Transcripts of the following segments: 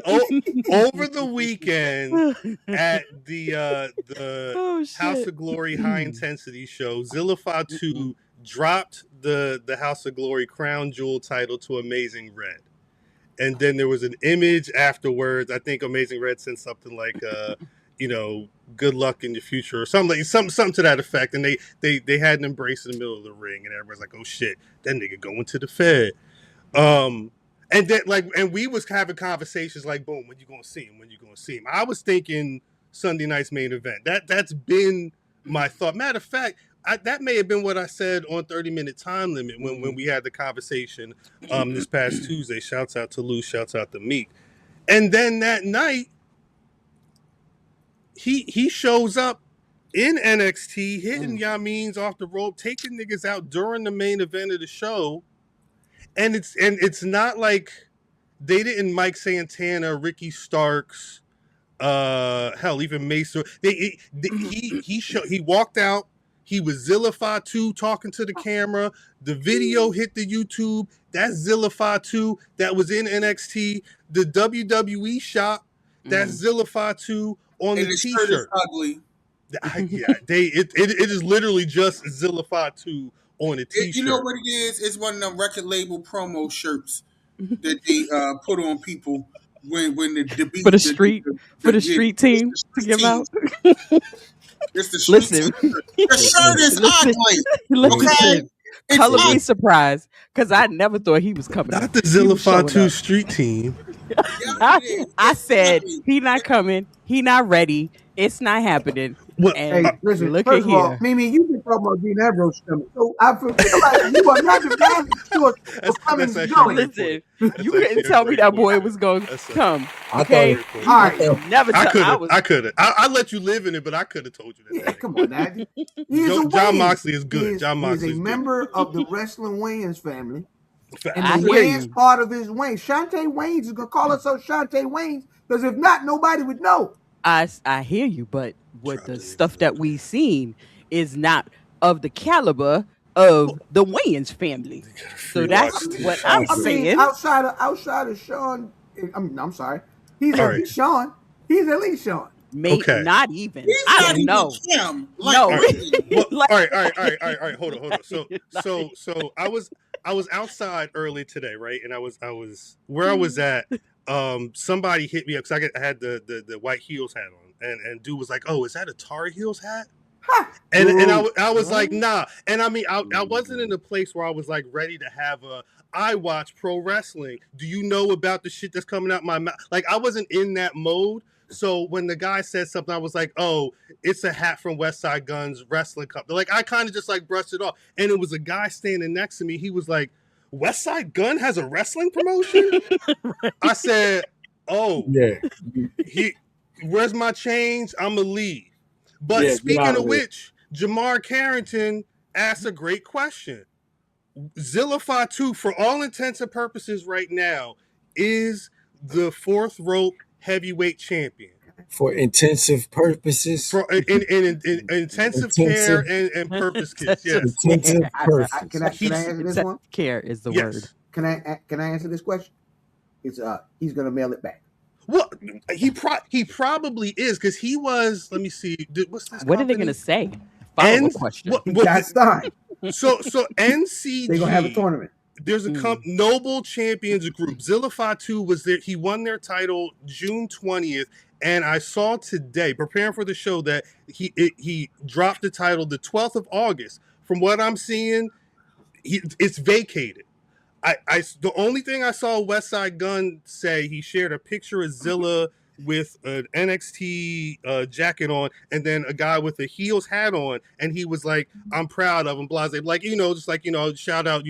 over the weekend at the Oh House shit. of Glory High Intensity show, Zilla Fatu dropped the House of Glory Crown Jewel title to Amazing Red. And then there was an image afterwards. I think Amazing Red sent something like good luck in the future or something to that effect. And they had an embrace in the middle of the ring, and everybody's like, oh shit, that nigga going to the Fed. And then and we was having conversations like, boom, when you gonna see him? When you gonna see him? I was thinking Sunday night's main event. That's been my thought. Matter of fact, that may have been what I said on 30-minute time limit when we had the conversation this past Tuesday. Shouts out to Lou, shouts out to Meek. And then that night, he shows up in NXT, hitting Yameen's off the rope, taking niggas out during the main event of the show. And it's not like they didn't Mike Santana, Ricky Starks, hell, even Mason. He walked out. He was Zilla Fatu talking to the camera. The video hit the YouTube. That's Zilla Fatu that was in NXT. The WWE shop, that's Zilla Fatu on the t-shirt. Is ugly. It is literally just Zilla Fatu on a t-shirt. You know what it is? It's one of them record label promo shirts that they put on people when the beat For the street team to give out. It's the street team. The shirt is ugly. Okay? Color me surprised, because I never thought he was coming. Not the Zilla Fatu street team. I said he not coming. He not ready. It's not happening. Well, hey, listen, look first at of all, here. Mimi, you been talking about Dean Ambrose coming. So I feel like you are not the guy who was coming and going. Listen, you couldn't tell me that boy was going to come. Okay? All right. Never tell. I could have. I let you live in it, but I could have told you that. Yeah, come on, Daddy. John Moxley is good. John Moxley is a member of the Rasslin Wayans family. And I the hear Wayans part of his Wayne. Shantae Wayans is going to call herself Shantae Wayans, because if not, nobody would know. I hear you, but what the stuff that we've seen is not of the caliber of the Wayans family. So that's what I'm saying. Outside of Sean, I'm sorry. He's at least Sean. He's at least Sean. Okay. Not even. I don't know. Him. No. All right. Hold on. So I was outside early today, right? And I was where I was at. Somebody hit me up because I had the white heels hat on, and dude was like, "Oh, is that a Tar Heels hat?" And I was like, "Nah." And I mean, I wasn't in a place where I was like ready to have I watch pro wrestling. Do you know about the shit that's coming out my mouth? Like, I wasn't in that mode. So when the guy said something, I was like, "Oh, it's a hat from West Side Gun's wrestling company." Like, I kind of just like brushed it off. And it was a guy standing next to me. He was like, "West Side Gun has a wrestling promotion?" Right. I said, "Oh, yeah. Where's my change? I'ma leave." But speaking of which, Jamar Carrington asked a great question. Zilla Fatu, for all intents and purposes right now, is the fourth rope heavyweight champion. For intensive purposes? For in intensive care and purpose kits, yes. Intensive purpose. Can I answer this one? Care is the word. Can I answer this question? It's he's gonna mail it back. Well, he probably is, because he was. Let me see. What's this? What are they gonna say? Follow-up question. He got signed. So NCG. They're gonna have a tournament. There's a Noble Champions group. Zilla Fatu was there. He won their title June 20th. And I saw today, preparing for the show, that he dropped the title the 12th of August. From what I'm seeing, it's vacated. The only thing I saw West Side Gun say, he shared a picture of Zilla with an NXT jacket on, and then a guy with a heels hat on, and he was like, "I'm proud of him," blase, like, just like, shout out,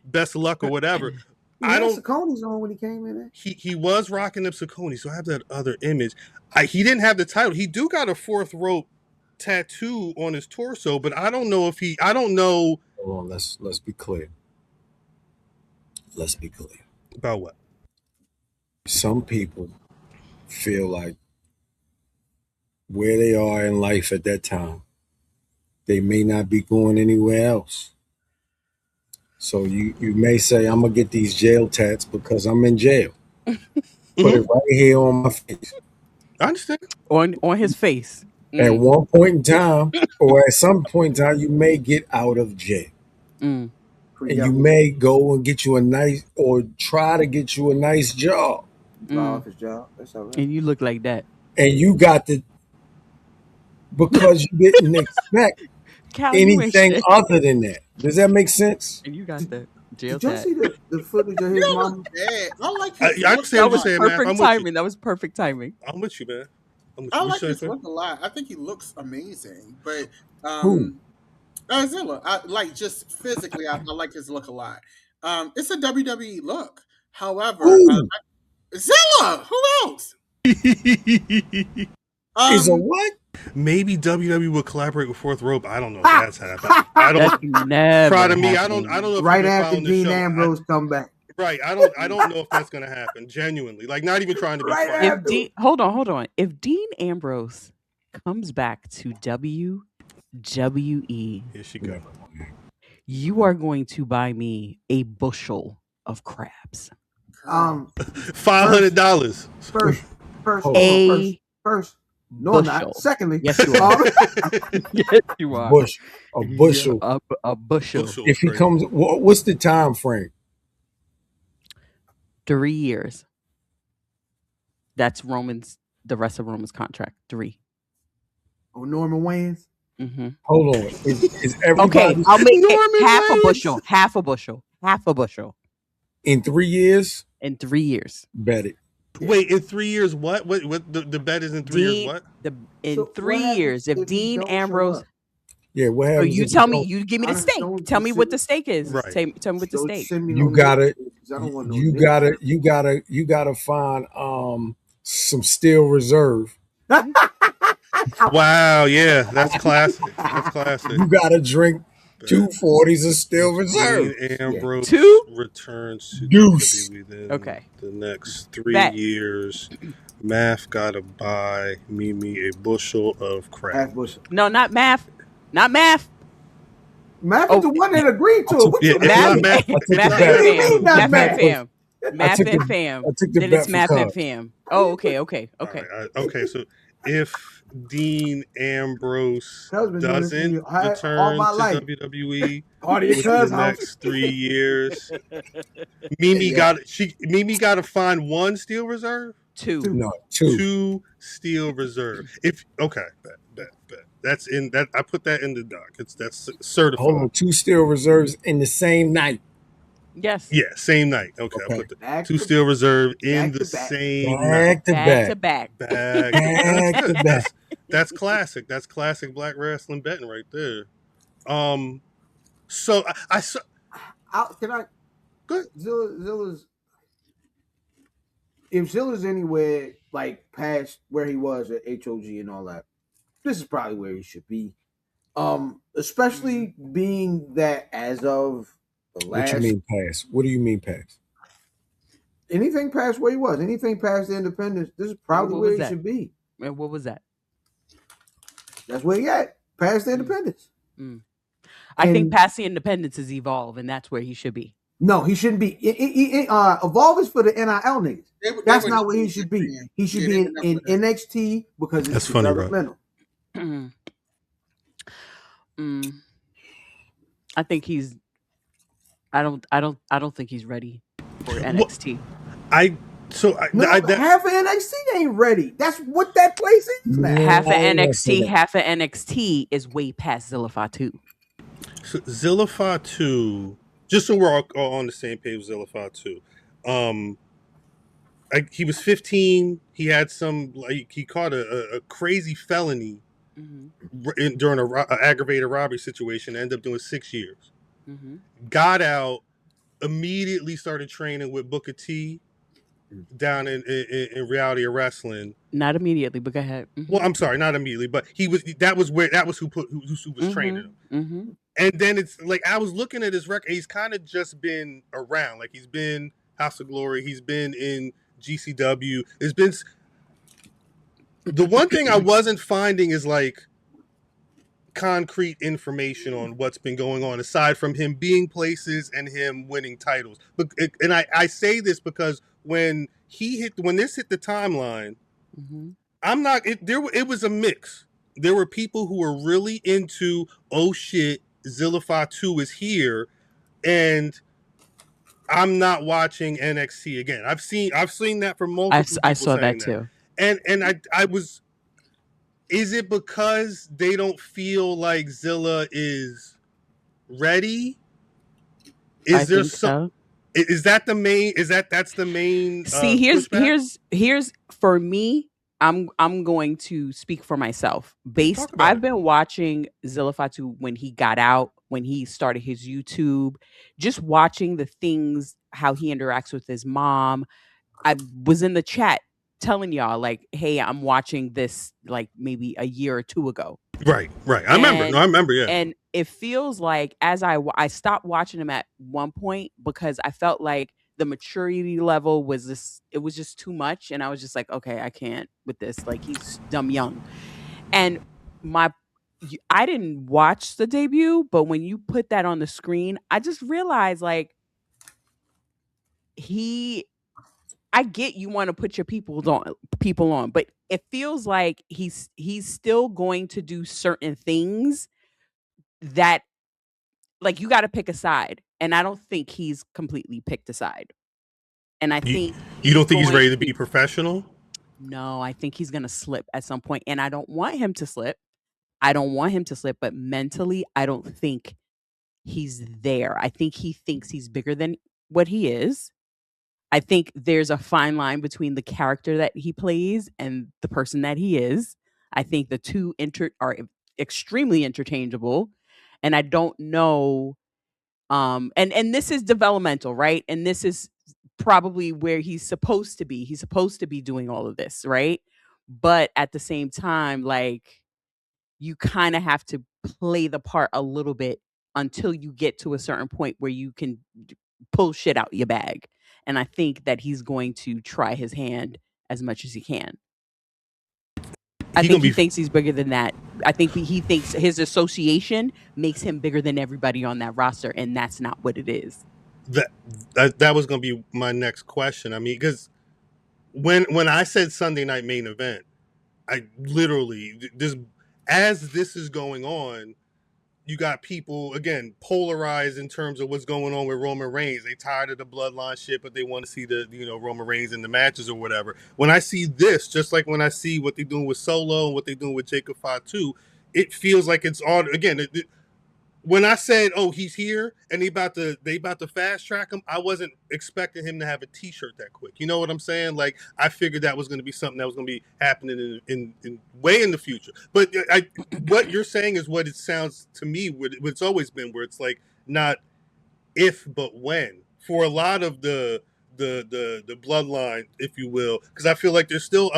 best of luck or whatever. He had Saucony's on when he came in there. He was rocking them Saucony, so I have that other image. He didn't have the title. He do got a fourth rope tattoo on his torso, but I don't know if I don't know. Hold on, let's be clear. Let's be clear. About what? Some people feel like where they are in life at that time, they may not be going anywhere else. So you may say, "I'm gonna get these jail tats because I'm in jail." Put it right here on my face. I understand. On his face. At one point in time, or at some point in time, you may get out of jail. Mm. And you may go and get you a nice, or try to get you a nice job. Off his job. That's all right. And you look like that. And you got the, because you didn't expect Cal, anything other than that. Does that make sense? And you got the jail Did y'all see the footage of his mom? I like his I look. understand what you're saying, man. perfect I'm timing. with you. That was perfect timing. I'm with you, man. I like his look a lot. I think he looks amazing. But Who? Zilla, I like just physically. I like his look a lot. It's a WWE look. However, Zilla. Who else? Is a what? Maybe WWE will collaborate with Fourth Rope. I don't know if that's happened. I don't. That's never Proud of me. happening. I don't know if Right you've been after following the Dean show. Ambrose come back. Right. I don't know if that's gonna happen. Genuinely, like not even trying to be funny. Hold on. If Dean Ambrose comes back to WWE, Here she go. you are going to buy me a bushel of crabs. $500. First. No, I'm not. Secondly, yes, you are. Yes, you are. A bushel. Yeah, a bushel. If he comes, what's the time frame? 3 years. That's Roman's. The rest of Roman's contract. 3. Oh, Norman Wayans. Mm-hmm. Hold on. Is everybody okay? I'll make it half a bushel. Half a bushel. In 3 years? In 3 years. Bet it. Wait, in 3 years, what? What the bet is in 3 years? What? In 3 years, if Dean Ambrose. Yeah, what happens? You tell me. You give me the stake. Tell me what the stake is. Right. Tell me what the stake. You gotta find some steel reserve. Wow, yeah, that's classic. That's classic. You gotta drink 240s of steel reserve. Dean Ambrose returns to Deuce. WWE the next 3 years. Math gotta buy Mimi a bushel of crab. No, not math. Not math. Math is the one that agreed to it. Math and fam. Math and fam. Then it's math and fam. Oh, okay. Okay, so if Dean Ambrose doesn't return to WWE within the next 3 years, Mimi got to find 1 steel reserve. 2. No, 2 steel reserve. Bet. That's in that. I put that in the doc. That's certified. Hold on, 2 steel reserves in the same night. Yes. Yeah, same night. Okay. I put the 2 steel reserve in the same back night. to back. That's classic. That's classic black wrestling betting right there. So I saw. Can I? Good. Zilla's. If Zilla's anywhere like past where he was at HOG and all that, this is probably where he should be. Especially being that as of the last. What you mean past? What do you mean past? Anything past where he was, anything past the independence, this is probably where he should be. And what was that? That's where he at. Past the independence. I think past the independence is Evolve, and that's where he should be. No, he shouldn't be. Evolve is for the NIL niggas. That's not where he should be. He should be in NXT because it's developmental. I think he's. I don't think he's ready for NXT. Half of NXT ain't ready. That's what that place is now. Half of NXT is way past Zilla Fatu. So Zilla Fatu, just so we're all on the same page with Zilla Fatu. He was 15. He had he caught a crazy felony during an aggravated robbery situation. Ended up doing 6 years. Got out, immediately started training with Booker T down in Reality of Wrestling. Not immediately, but go ahead. Well, I'm sorry, not immediately, but that was who was training him. And then it's like I was looking at his record. He's kind of just been around. Like he's been House of Glory. He's been in GCW. It's been the one thing I wasn't finding is like concrete information on what's been going on aside from him being places and him winning titles. But I say this because when when this hit the timeline, it was a mix. There were people who were really into, oh shit, Zilla Fatu is here, and I'm not watching NXT again. I've seen that from multiple people. I saw that too. And I was, is it because they don't feel like Zilla is ready? Is that the main? That's the main? See, here's for me. I'm going to speak for myself. I've been watching Zilla Fatu when he got out, when he started his YouTube, just watching the things, how he interacts with his mom. I was in the chat telling y'all like, hey, I'm watching this like maybe a year or two ago. Right. I remember. Yeah. And it feels like as I stopped watching him at one point because I felt like the maturity level was it was just too much. And I was just like, okay, I can't with this. Like, he's dumb young. And I didn't watch the debut, but when you put that on the screen, I just realized like I get you want to put your people on, but it feels like he's still going to do certain things that, like, you got to pick a side, and I don't think he's completely picked a side. And I think you don't think he's ready to be professional? No, I think he's going to slip at some point, and I don't want him to slip. But mentally, I don't think he's there. I think he thinks he's bigger than what he is. I think there's a fine line between the character that he plays and the person that he is. I think the two are extremely interchangeable, and I don't know. And this is developmental, right? And this is probably where he's supposed to be. He's supposed to be doing all of this, right? But at the same time, like, you kind of have to play the part a little bit until you get to a certain point where you can pull shit out your bag. And I think that he's going to try his hand as much as he can. I think he thinks he's bigger than that. I think he thinks his association makes him bigger than everybody on that roster, and that's not what it is. That was going to be my next question. I mean, because when I said Sunday night main event, I literally as this is going on, you got people, again, polarized in terms of what's going on with Roman Reigns. They tired of the bloodline shit, but they want to see the Roman Reigns in the matches or whatever. When I see this, just like when I see what they're doing with Solo and what they're doing with Jacob Fatu, it feels like it's all, again, when I said, oh, he's here and they about to fast track him, I wasn't expecting him to have a t-shirt that quick. You know what I'm saying? Like, I figured that was going to be something that was going to be happening in way in the future. But what you're saying is what it sounds to me, what it's always been, where it's like not if but when for a lot of the bloodline, if you will, because I feel like there's still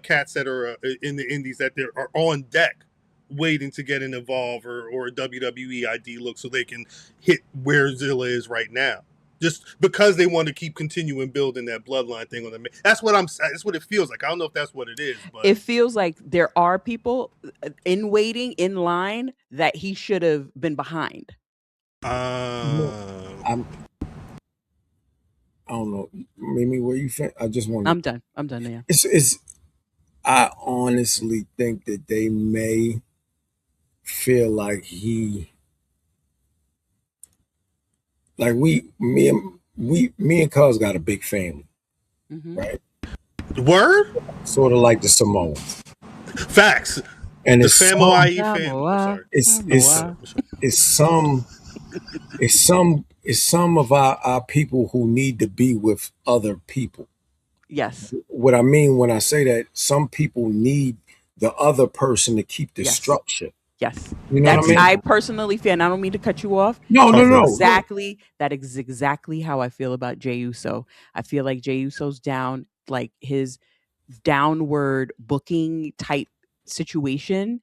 cats that are in the indies that are on deck waiting to get an Evolve or a WWE ID look so they can hit where Zilla is right now, just because they want to keep continuing building that bloodline thing on the. That's what it feels like. I don't know if that's what it is, but it feels like there are people in waiting in line that he should have been behind. I don't know. Mimi, what you think? I just want. I'm done. Yeah. It's. I honestly think that they may feel like me and Cuz got a big family, right? Word? Sort of like the Samoans. Facts. And the anoa'i family. It's some of our people who need to be with other people. Yes. What I mean when I say that, some people need the other person to keep the structure. Yes. You know what I mean? I personally feel, and I don't mean to cut you off. No. That is exactly how I feel about Jey Uso. I feel like Jey Uso's down, like his downward booking type situation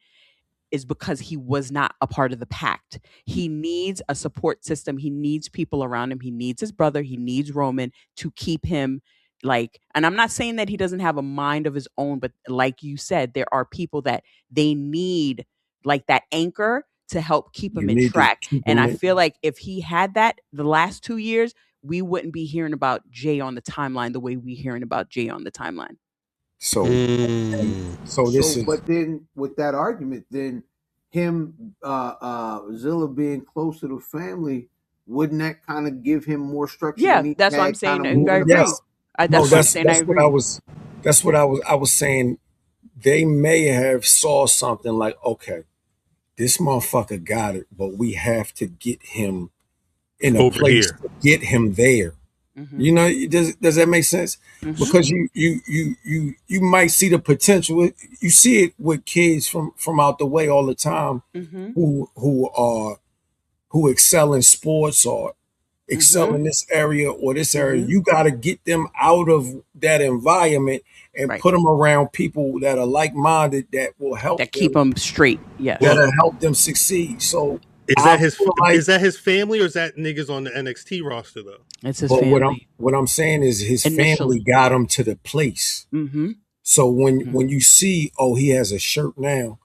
is because he was not a part of the pact. He needs a support system. He needs people around him. He needs his brother. He needs Roman to keep him like, and I'm not saying that he doesn't have a mind of his own, but like you said, there are people that they need like that anchor to help keep him in track. And I feel like if he had that the last 2 years, we wouldn't be hearing about Jay on the timeline the way we hearing about Jay on the timeline. So this is. But then with that argument, then him, Zilla being close to the family, wouldn't that kind of give him more structure? Yeah, than he that's what had I'm saying. kinda I agree. Yes. That's what I'm saying. I agree. That's what I was saying. They may have saw something like, okay, this motherfucker got it, but we have to get him in a over place here to get him there. You know, does that make sense? Because you might see the potential. You see it with kids from out the way all the time who excel in sports or excel in this area or this area. You got to get them out of that environment and put them around people that are like-minded that will help that keep them straight. Yes, that'll help them succeed. So is that his family or is that niggas on the NXT roster though? It's his family. What I'm saying is his family got him to the place. So when you see, oh, he has a shirt now,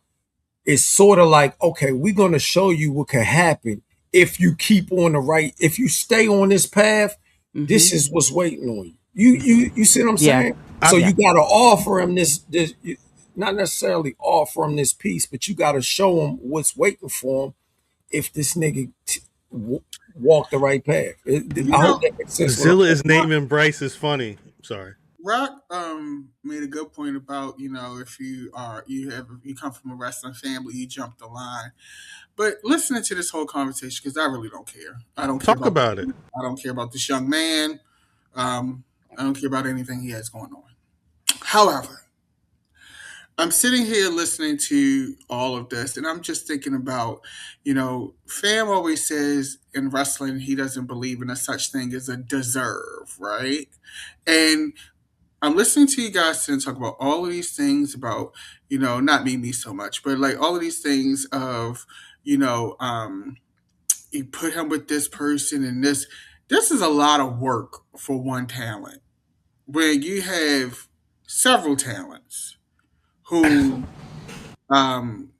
it's sort of like, okay, we're going to show you what can happen if you keep on if you stay on this path. This is what's waiting on you. You see what I'm saying? So you got to offer him this, not necessarily offer him this piece, but you got to show him what's waiting for him if this nigga walk the right path. I hope that makes sense. Zilla is naming Bryce is funny. Sorry. Rock made a good point about, if you come from a wrestling family, you jump the line. But listening to this whole conversation, because I really don't care. I don't care about it. I don't care about this young man. I don't care about anything he has going on. However, I'm sitting here listening to all of this, and I'm just thinking about, Fam always says in wrestling he doesn't believe in a such thing as a deserve, right? And I'm listening to you guys and talk about all of these things about, not me so much, but like all of these things of, you put him with this person and this is a lot of work for one talent. When you have several talents who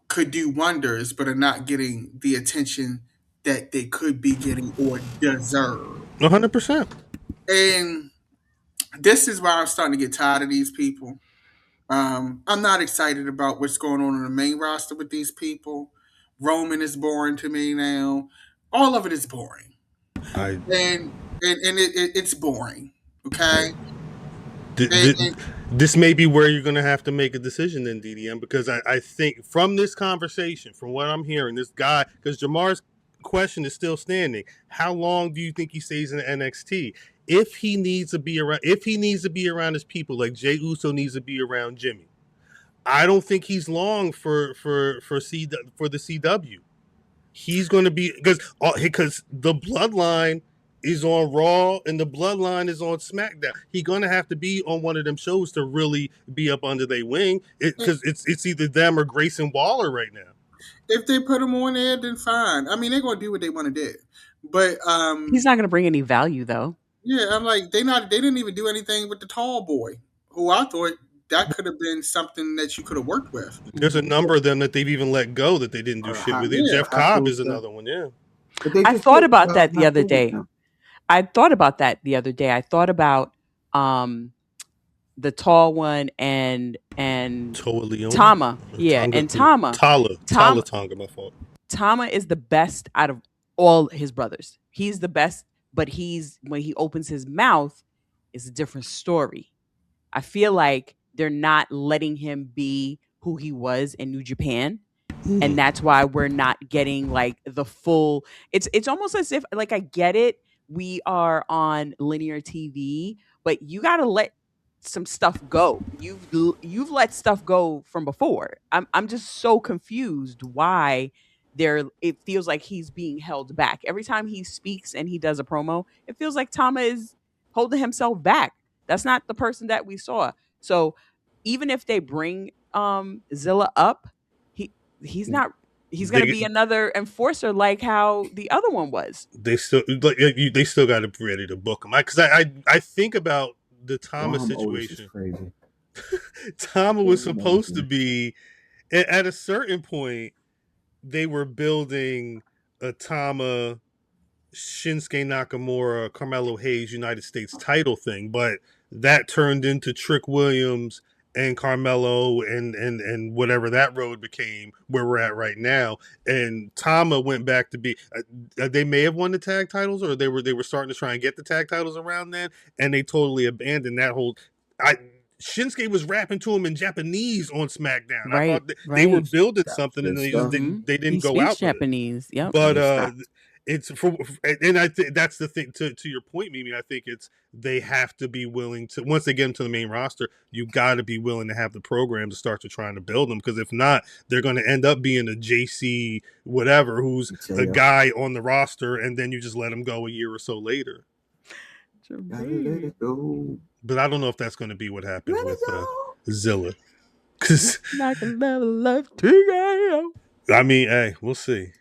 could do wonders, but are not getting the attention that they could be getting or deserve. 100%. And this is why I'm starting to get tired of these people. I'm not excited about what's going on the main roster with these people. Roman is boring to me now. All of it is boring. And it's boring. Okay. This may be where you're going to have to make a decision then, DDM, because I think from this conversation, from what I'm hearing, this guy, because Jamar's question is still standing. How long do you think he stays in NXT? If he needs to be around his people, like Jey Uso needs to be around Jimmy, I don't think he's long for the CW. He's going to be because the bloodline is on Raw and the bloodline is on SmackDown. He's going to have to be on one of them shows to really be up under their wing because it's either them or Grayson Waller right now. If they put him on there, then fine. I mean, they're going to do what they want to do, but he's not going to bring any value though. Yeah, I'm like they didn't even do anything with the tall boy, who I thought that could have been something that you could have worked with. There's a number of them that they've even let go that they didn't do shit with. Yeah, Jeff Cobb is another one. Yeah, I thought about that the other day. I thought about the tall one and Tama. Yeah, and Tama. Tala Tonga, my fault. Tama is the best out of all his brothers. He's the best, but when he opens his mouth, it's a different story. I feel like they're not letting him be who he was in New Japan. And that's why we're not getting like the full, it's almost as if like, I get it. We are on linear TV, but you got to let some stuff go. You've let stuff go from before. I'm just so confused why it feels like he's being held back. Every time he speaks and he does a promo, it feels like Tama is holding himself back. That's not the person that we saw. So even if they bring Zilla up, he's not. He's going to be another enforcer like how the other one was. They still got to be ready to book him. Because I think about the Tama situation. Crazy. Tama was supposed to be at a certain point. They were building a Tama Shinsuke Nakamura, Carmelo Hayes United States title thing, but that turned into Trick Williams and Carmelo and whatever that road became, where we're at right now. And Tama went back to be. They may have won the tag titles, or they were starting to try and get the tag titles around then, and they totally abandoned that whole. Shinsuke was rapping to him in Japanese on SmackDown. Right, I thought they were building something, and they just they didn't go out Japanese. Yep. But it's and I think that's the thing. To your point, Mimi, I think it's they have to be willing to, once they get into the main roster, you got to be willing to have the program to start to trying to build them, because if not, they're going to end up being a JC whatever who's a guy on the roster, and then you just let him go a year or so later. But I don't know if that's going to be what happens with Zilla. Cause like another life to go. I mean, hey, we'll see.